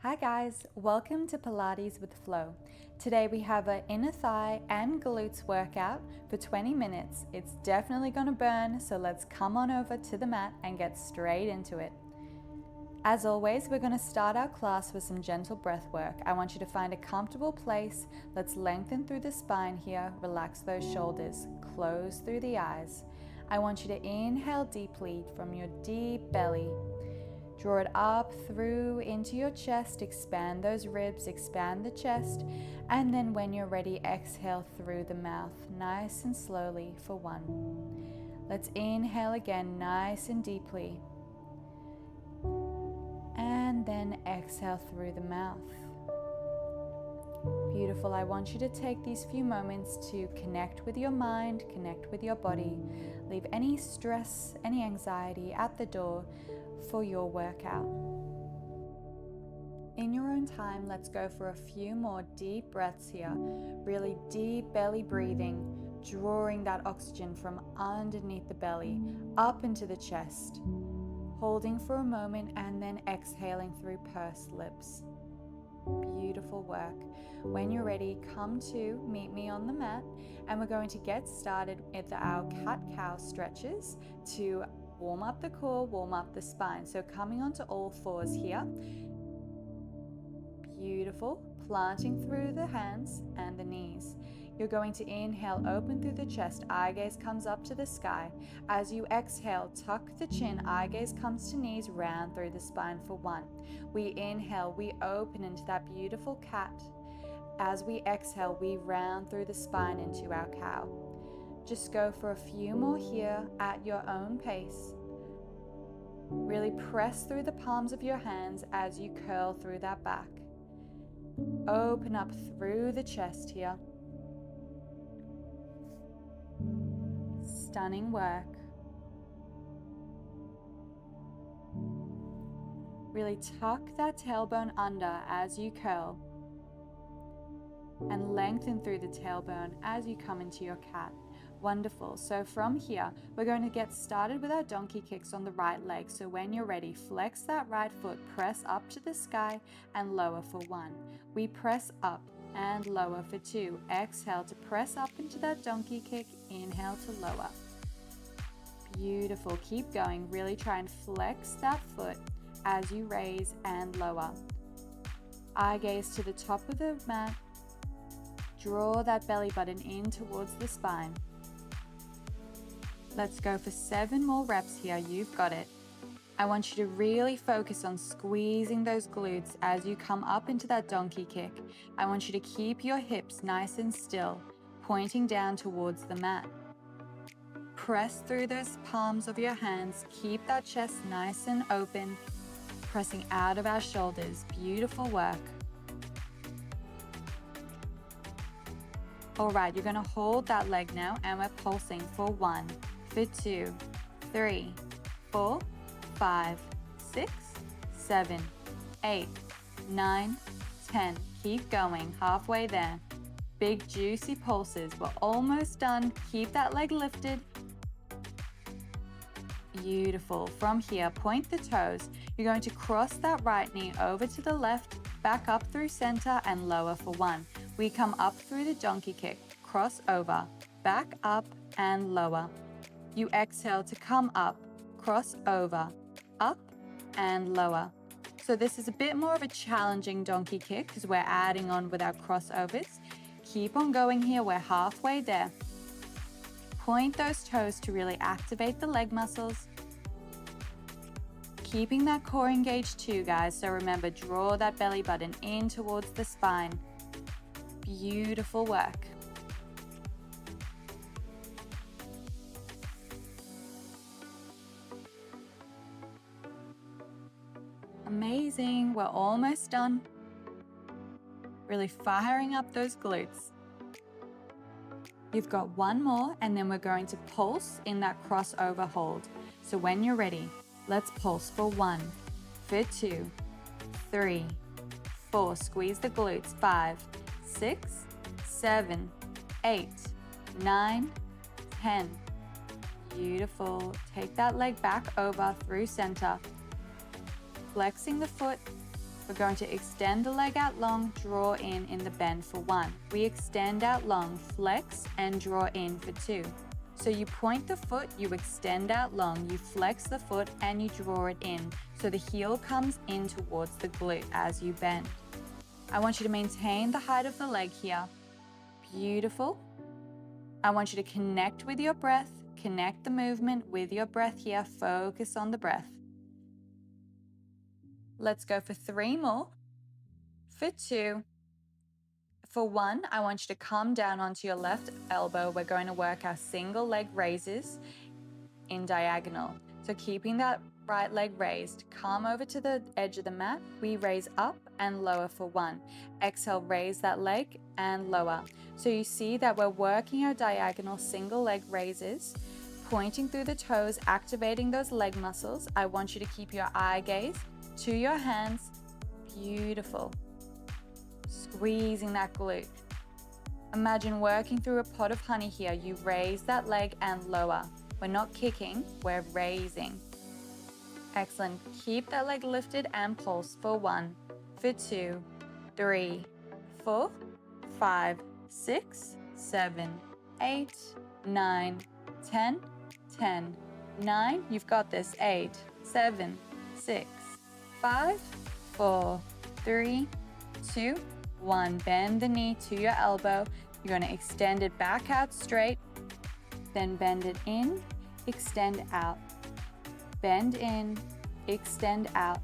Hi guys, welcome to Pilates with Flow. Today we have an inner thigh and glutes workout for 20 minutes. It's definitely going to burn, so let's come on over to the mat and get straight into it. As always, we're going to start our class with some gentle breath work. I want you to find a comfortable place. Let's lengthen through the spine here, relax those shoulders, close through the eyes. I want you to inhale deeply from your deep belly. Draw it up through into your chest, expand those ribs, expand the chest, and then when you're ready, exhale through the mouth, nice and slowly for 1. Let's inhale again, nice and deeply, and then exhale through the mouth. Beautiful. I want you to take these few moments to connect with your mind, connect with your body, leave any stress, any anxiety at the door for your workout. In your own time, let's go for a few more deep breaths here. Really deep belly breathing, drawing that oxygen from underneath the belly up into the chest. Holding for a moment and then exhaling through pursed lips. Beautiful work. When you're ready, come to meet me on the mat, and we're going to get started with our cat-cow stretches to warm up the core, warm up the spine. So coming onto all fours here. Beautiful. Planting through the hands and the knees. You're going to inhale, open through the chest, eye gaze comes up to the sky. As you exhale, tuck the chin, eye gaze comes to knees, round through the spine for 1. We inhale, we open into that beautiful cat. As we exhale, we round through the spine into our cow. Just go for a few more here at your own pace. Really press through the palms of your hands as you curl through that back. Open up through the chest here. Stunning work. Really tuck that tailbone under as you curl and lengthen through the tailbone as you come into your cat. Wonderful. So from here, we're going to get started with our donkey kicks on the right leg. So when you're ready, flex that right foot, press up to the sky and lower for 1. We press up and lower for 2. Exhale to press up into that donkey kick, inhale to lower. Beautiful. Keep going. Really try and flex that foot as you raise and lower. Eye gaze to the top of the mat. Draw that belly button in towards the spine. Let's go for 7 more reps here. You've got it. I want you to really focus on squeezing those glutes as you come up into that donkey kick. I want you to keep your hips nice and still, pointing down towards the mat. Press through those palms of your hands. Keep that chest nice and open, pressing out of our shoulders. Beautiful work. All right, you're going to hold that leg now, and we're pulsing for 1, for 2, 3, 4, 5, 6, 7, 8, 9, 10. Keep going, halfway there. Big juicy pulses. We're almost done. Keep that leg lifted. Beautiful. From here, point the toes. You're going to cross that right knee over to the left, back up through center and lower for 1. We come up through the donkey kick, cross over, back up and lower. You exhale to come up, cross over, up and lower. So this is a bit more of a challenging donkey kick because we're adding on with our crossovers. Keep on going here, we're halfway there. Point those toes to really activate the leg muscles. Keeping that core engaged too, guys. So remember, draw that belly button in towards the spine. Beautiful work. Amazing. We're almost done. Really firing up those glutes. You've got 1 more, and then we're going to pulse in that crossover hold. So when you're ready, let's pulse for 1, for 2, 3, 4. Squeeze the glutes. 5, 6, 7, 8, 9, 10. Beautiful. Take that leg back over through center. Flexing the foot, We're going to extend the leg out long, draw in the bend for 1. We extend out long, flex, and draw in for 2. So you point the foot, you extend out long, you flex the foot, and you draw it in. So the heel comes in towards the glute as you bend. I want you to maintain the height of the leg here. Beautiful. I want you to connect with your breath, connect the movement with your breath here, focus on the breath. Let's go for 3 more. For 2. For 1, I want you to come down onto your left elbow. We're going to work our single leg raises in diagonal. So keeping that right leg raised, come over to the edge of the mat. We raise up and lower for 1. Exhale, raise that leg and lower. So you see that we're working our diagonal single leg raises, pointing through the toes, activating those leg muscles. I want you to keep your eye gaze to your hands. Beautiful. Squeezing that glute. Imagine working through a pot of honey here. You raise that leg and lower. We're not kicking, we're raising. Excellent. Keep that leg lifted and pulse for 1, for 2, 3, 4, 5, 6, 7, 8, 9, 10, 10, 9. You've got this. 8, 7, 6, 5, 4, 3, 2, 1. Bend the knee to your elbow. You're going to extend it back out straight. Then bend it in, extend out. Bend in, extend out.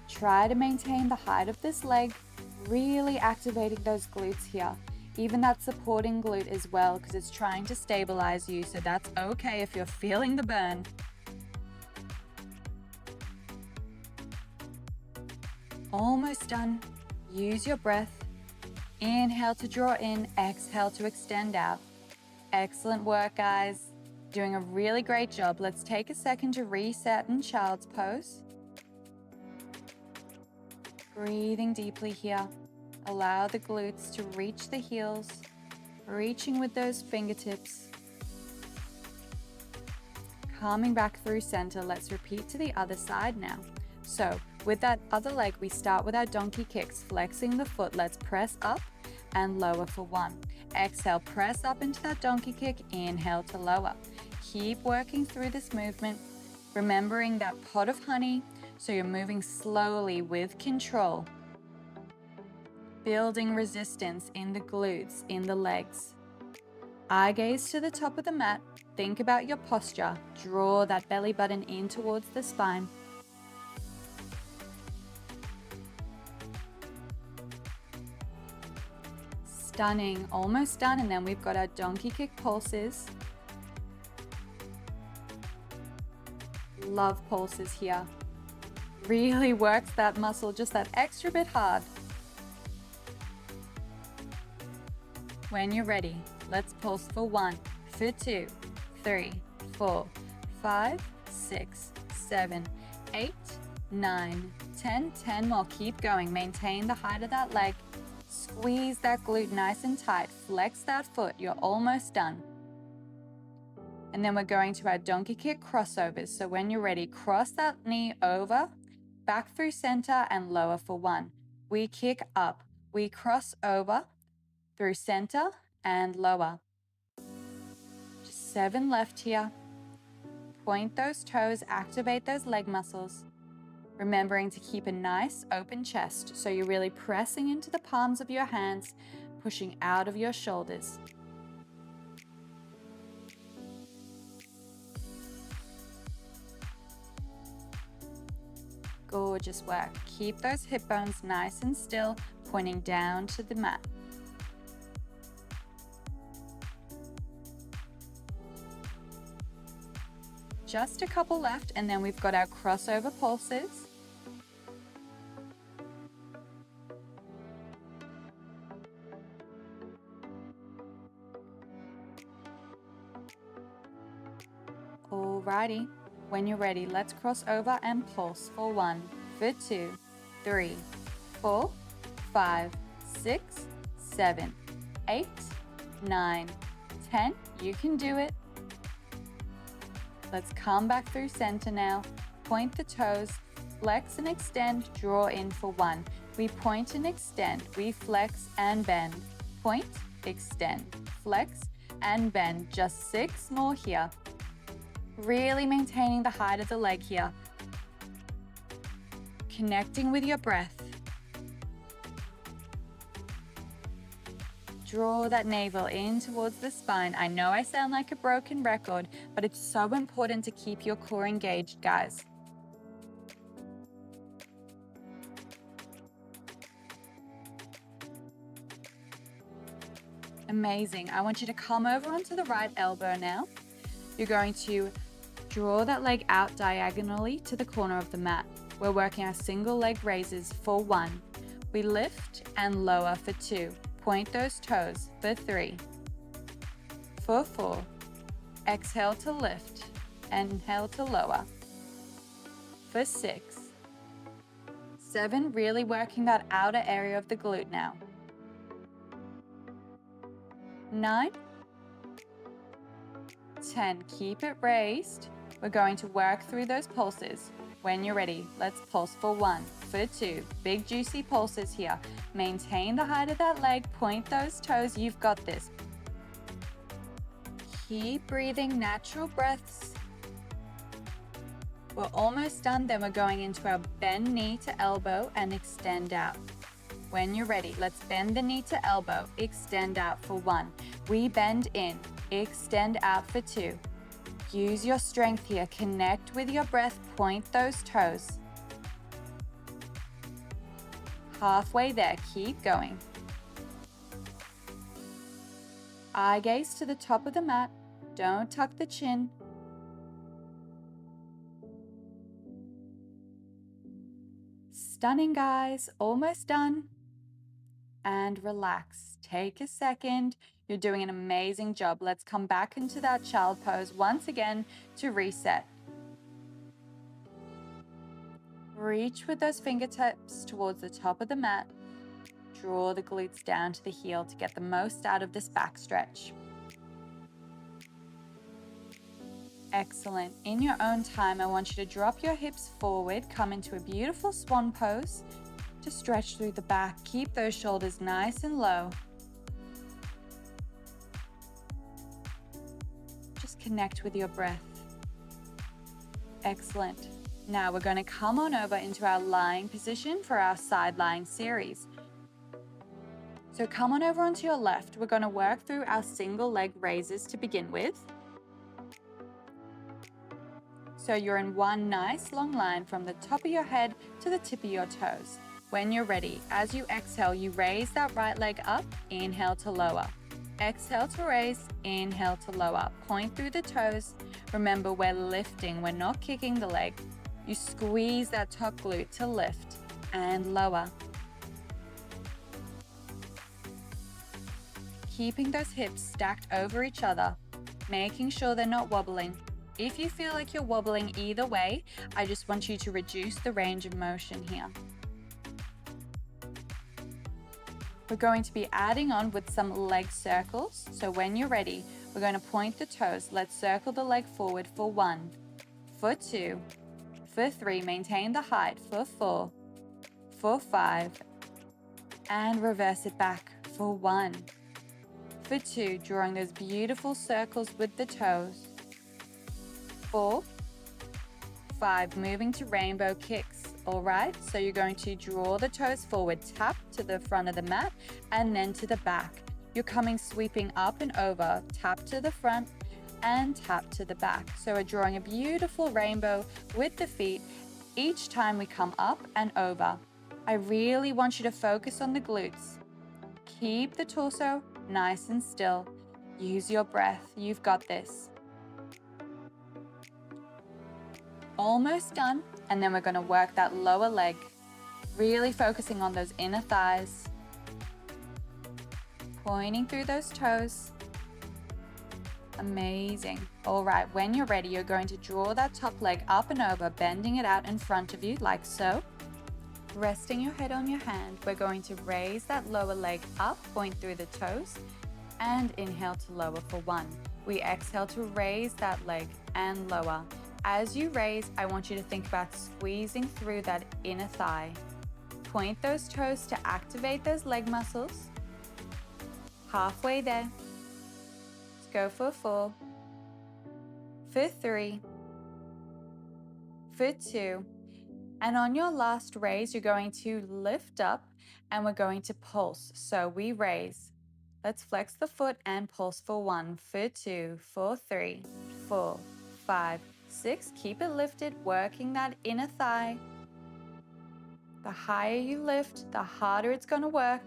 Try to maintain the height of this leg, really activating those glutes here. Even that supporting glute as well, because it's trying to stabilize you, so that's okay if you're feeling the burn. Almost done. Use your breath. Inhale to draw in, exhale to extend out. Excellent work, guys. Doing a really great job. Let's take a second to reset in child's pose. Breathing deeply here. Allow the glutes to reach the heels, reaching with those fingertips. Coming back through center, let's repeat to the other side now. So with that other leg, we start with our donkey kicks, flexing the foot. Let's press up and lower for 1. Exhale, press up into that donkey kick, inhale to lower. Keep working through this movement, remembering that pot of honey, so you're moving slowly with control. Building resistance in the glutes, in the legs. Eye gaze to the top of the mat, think about your posture, draw that belly button in towards the spine. Stunning, almost done, and then we've got our donkey kick pulses. Love pulses here. Really works that muscle just that extra bit hard. When you're ready, let's pulse for 1, for 2, 3, 4, 5, 6, 7, 8, 9, 10, 10 more. Keep going. Maintain the height of that leg. Squeeze that glute nice and tight. Flex that foot. You're almost done. And then we're going to our donkey kick crossovers. So when you're ready, cross that knee over, back through center and lower for 1. We kick up. We cross over through center and lower. Just 7 left here. Point those toes, activate those leg muscles. Remembering to keep a nice open chest, so you're really pressing into the palms of your hands, pushing out of your shoulders. Gorgeous work. Keep those hip bones nice and still, pointing down to the mat. Just a couple left, and then we've got our crossover pulses. Alrighty, when you're ready, let's cross over and pulse for 1, for 2, 3, 4, 5, 6, 7, 8, 9, 10. You can do it. Let's come back through center now. Point the toes, flex and extend, draw in for 1. We point and extend, we flex and bend. Point, extend, flex and bend. Just 6 more here. Really maintaining the height of the leg here. Connecting with your breath. Draw that navel in towards the spine. I know I sound like a broken record, but it's so important to keep your core engaged, guys. Amazing. I want you to come over onto the right elbow now. You're going to draw that leg out diagonally to the corner of the mat. We're working our single leg raises for 1. We lift and lower for 2. Point those toes for 3. For 4. Exhale to lift. Inhale to lower. For 6. 7. Really working that outer area of the glute now. 9. 10. Keep it raised. We're going to work through those pulses. When you're ready, let's pulse for 1, for 2. Big juicy pulses here. Maintain the height of that leg, point those toes, you've got this. Keep breathing natural breaths. We're almost done, then we're going into our bend knee to elbow and extend out. When you're ready, let's bend the knee to elbow, extend out for 1. We bend in, extend out for 2. Use your strength here, connect with your breath, point those toes. Halfway there, keep going. Eye gaze to the top of the mat, don't tuck the chin. Stunning, guys, almost done. And relax, take a second. You're doing an amazing job. Let's come back into that child pose once again to reset. Reach with those fingertips towards the top of the mat. Draw the glutes down to the heel to get the most out of this back stretch. Excellent. In your own time, I want you to drop your hips forward, come into a beautiful swan pose to stretch through the back. Keep those shoulders nice and low. Connect with your breath. Excellent. Now we're going to come on over into our lying position for our side lying series. So come on over onto your left. We're going to work through our single leg raises to begin with. So you're in one nice long line from the top of your head to the tip of your toes. When you're ready, as you exhale, you raise that right leg up, inhale to lower. Exhale to raise, inhale to lower. Point through the toes. Remember, we're lifting, we're not kicking the leg. You squeeze that top glute to lift and lower. Keeping those hips stacked over each other, making sure they're not wobbling. If you feel like you're wobbling either way, I just want you to reduce the range of motion here. We're going to be adding on with some leg circles. So when you're ready, we're going to point the toes. Let's circle the leg forward for 1, for 2, for 3, maintain the height for 4, for 5, and reverse it back for 1, for 2, drawing those beautiful circles with the toes, 4, 5, moving to rainbow kicks. All right, so you're going to draw the toes forward, tap to the front of the mat, and then to the back. You're coming sweeping up and over, tap to the front and tap to the back. So we're drawing a beautiful rainbow with the feet each time we come up and over. I really want you to focus on the glutes. Keep the torso nice and still. Use your breath. You've got this. Almost done. And then we're going to work that lower leg, really focusing on those inner thighs, pointing through those toes. Amazing. All right, when you're ready, you're going to draw that top leg up and over, bending it out in front of you like so. Resting your head on your hand, we're going to raise that lower leg up, point through the toes, and inhale to lower for 1. We exhale to raise that leg and lower. As you raise, I want you to think about squeezing through that inner thigh. Point those toes to activate those leg muscles. Halfway there. Let's go for 4, for 3, for 2. And on your last raise, you're going to lift up and we're going to pulse. So we raise. Let's flex the foot and pulse for 1, for 2, for 3, 4, 5, 6. Keep it lifted, working that inner thigh. The higher you lift, the harder it's going to work.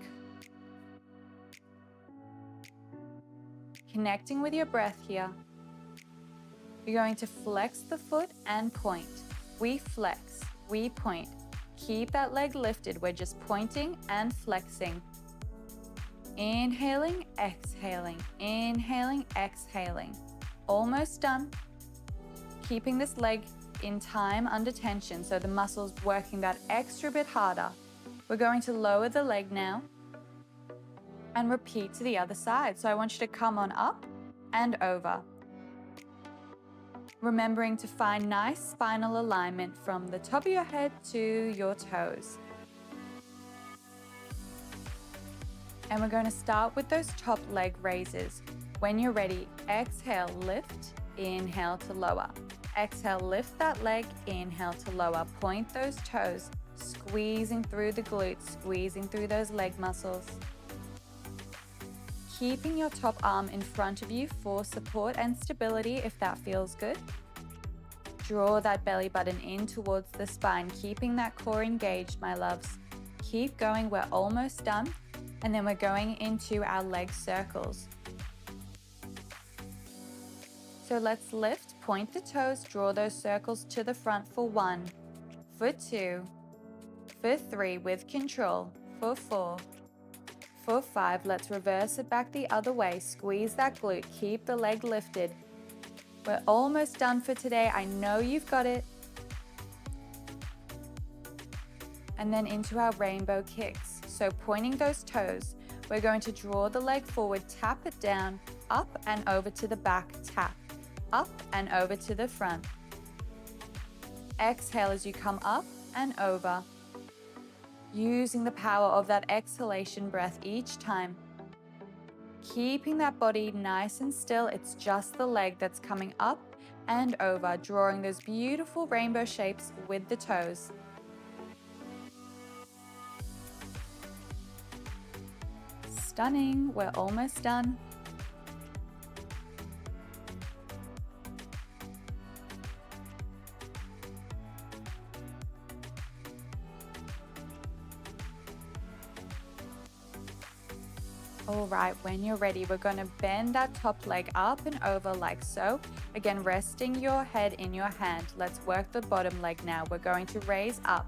Connecting with your breath here. You're going to flex the foot and point. We flex, we point. Keep that leg lifted. We're just pointing and flexing. Inhaling, exhaling, inhaling, exhaling. Almost done. Keeping this leg in time under tension, so the muscles working that extra bit harder. We're going to lower the leg now and repeat to the other side. So I want you to come on up and over. Remembering to find nice spinal alignment from the top of your head to your toes. And we're going to start with those top leg raises. When you're ready, exhale, lift, inhale to lower. Exhale, lift that leg, inhale to lower. Point those toes, squeezing through the glutes, squeezing through those leg muscles. Keeping your top arm in front of you for support and stability if that feels good. Draw that belly button in towards the spine, keeping that core engaged, my loves. Keep going, we're almost done. And then we're going into our leg circles. So let's lift, point the toes, draw those circles to the front for 1, for 2, for 3 with control, for 4, for 5. Let's reverse it back the other way. Squeeze that glute, keep the leg lifted. We're almost done for today. I know you've got it. And then into our rainbow kicks. So pointing those toes, we're going to draw the leg forward, tap it down, up and over to the back, tap, up and over to the front. Exhale as you come up and over. Using the power of that exhalation breath each time. Keeping that body nice and still, it's just the leg that's coming up and over, drawing those beautiful rainbow shapes with the toes. Stunning, we're almost done. All right, when you're ready, we're going to bend that top leg up and over like so. Again, resting your head in your hand. Let's work the bottom leg now. We're going to raise up,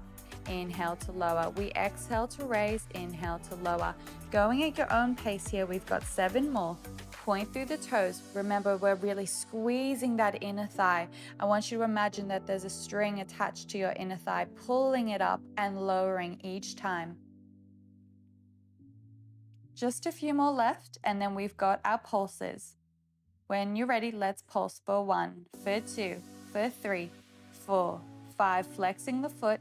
inhale to lower. We exhale to raise, inhale to lower. Going at your own pace here, we've got 7 more. Point through the toes. Remember, we're really squeezing that inner thigh. I want you to imagine that there's a string attached to your inner thigh, pulling it up and lowering each time. Just a few more left, and then we've got our pulses. When you're ready, let's pulse for 1, for 2, for 3, 4, 5, flexing the foot,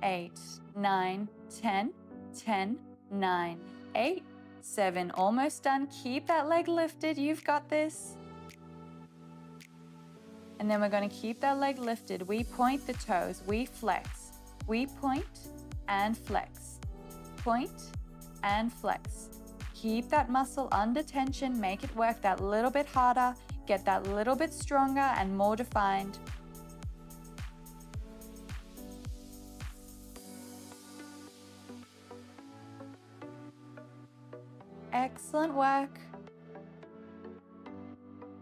8, 9, 10, 10, 9, 8, 7, almost done. Keep that leg lifted, you've got this. And then we're going to keep that leg lifted. We point the toes, we flex, we point and flex, point and flex. Keep that muscle under tension, make it work that little bit harder, get that little bit stronger and more defined. Excellent work.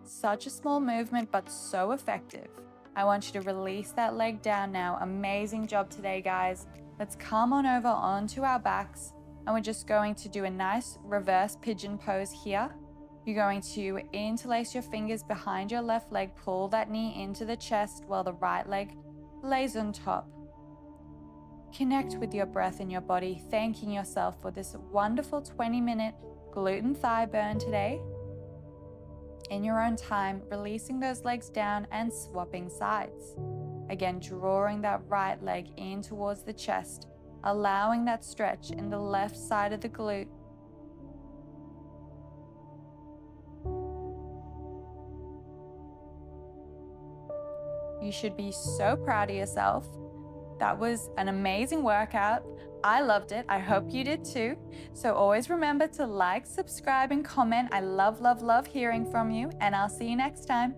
Such a small movement, but so effective. I want you to release that leg down now. Amazing job today, guys. Let's come on over onto our backs. And we're just going to do a nice reverse pigeon pose here. You're going to interlace your fingers behind your left leg, pull that knee into the chest while the right leg lays on top. Connect with your breath in your body, thanking yourself for this wonderful 20-minute glute and thigh burn today. in your own time, releasing those legs down and swapping sides. Again, drawing that right leg in towards the chest, allowing that stretch in the left side of the glute. You should be so proud of yourself. That was an amazing workout. I loved it. I hope you did too. So always remember to like, subscribe, and comment. I love, love, love hearing from you, and I'll see you next time.